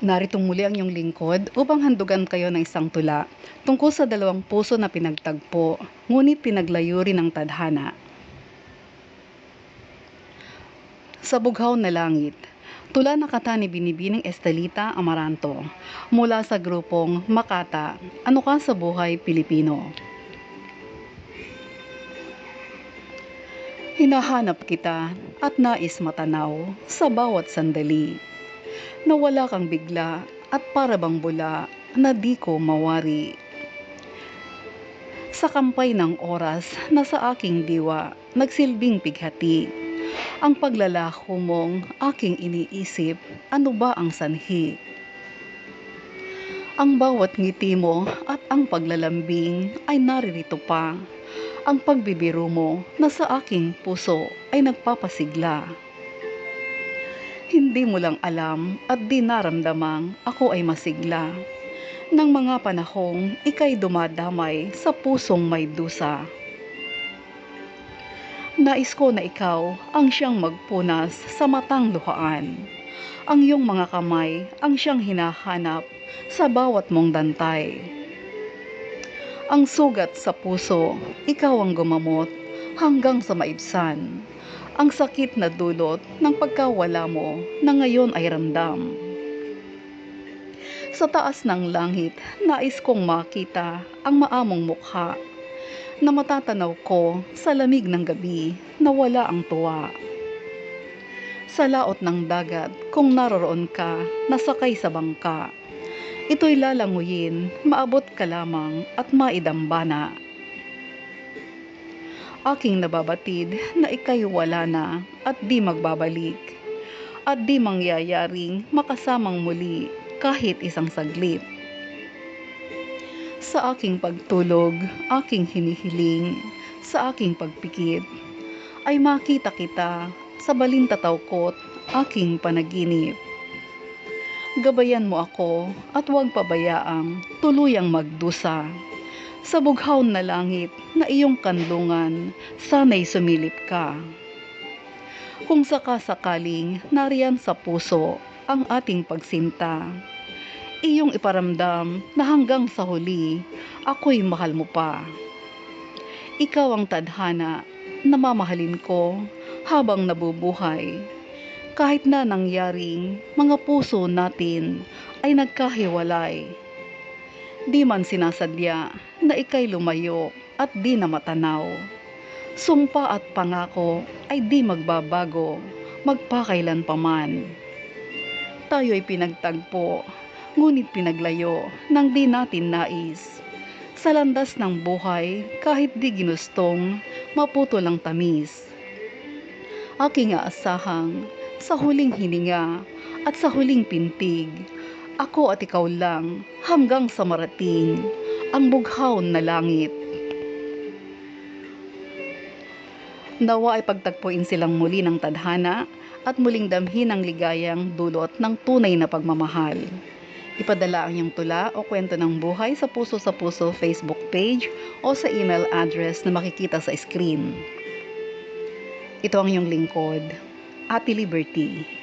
Naritong muli ang iyong lingkod upang handugan kayo ng isang tula tungkol sa dalawang puso na pinagtagpo, ngunit pinaglayo rin ng tadhana. Sa bughaw na langit, tula na kata ni Binibining Estelita Amaranto mula sa grupong Makata, Ano Ka sa Buhay Pilipino. Hinahanap kita at nais matanaw sa bawat sandali. Nawala kang bigla at para bang bula na di ko mawari. Sa kampay ng oras na sa aking diwa nagsilbing pighati. Ang paglalako mong aking iniisip, ano ba ang sanhi? Ang bawat ngiti mo at ang paglalambing ay naririto pa. Ang pagbibiro mo na sa aking puso ay nagpapasigla. Hindi mo lang alam at di naramdamang ako ay masigla. Nang mga panahong ika'y dumadamay sa pusong may dusa. Nais ko na ikaw ang siyang magpunas sa matang luhaan. Ang iyong mga kamay ang siyang hinahanap sa bawat mong dantay. Ang sugat sa puso, ikaw ang gumamot hanggang sa maibsan. Ang sakit na dulot ng pagkawala mo na ngayon ay ramdam. Sa taas ng langit, nais kong makita ang maamong mukha na matatanaw ko sa lamig ng gabi na wala ang tuwa. Sa laot ng dagat, kung naroroon ka, nasakay sa bangka, ito'y lalanguyin, maabot ka lamang at maidambana. Aking nababatid na ika'y wala na at di magbabalik, at di mangyayaring makasamang muli kahit isang saglit. Sa aking pagtulog, aking hinihiling, sa aking pagpikit, ay makita kita sa balintataw ko't aking panaginip. Gabayan mo ako at huwag pabayaang tuluyang magdusa. Sa bughaw na langit na iyong kanlungan, sana'y sumilip ka. Kung sakasakaling nariyan sa puso ang ating pagsinta, iyong iparamdam na hanggang sa huli, ako'y mahal mo pa. Ikaw ang tadhana na mamahalin ko habang nabubuhay. Kahit na nangyaring mga puso natin ay nagkahiwalay. Di man sinasadya na ika'y lumayo at di na matanaw. Sumpa at pangako ay di magbabago, magpakailan paman. Tayo'y pinagtagpo, ngunit pinaglayo nang di natin nais. Sa landas ng buhay, kahit di ginustong, maputol ang tamis. Aking aasahang, sa huling hininga at sa huling pintig, ako at ikaw lang hanggang sa marating ang bughaw na langit. Nawa ay pagtagpuin silang muli ng tadhana at muling damhin ang ligayang dulot ng tunay na pagmamahal. Ipadala ang iyong tula o kwento ng buhay sa Puso sa Puso Facebook page o sa email address na makikita sa screen. Ito ang iyong lingkod, Ate Liberty.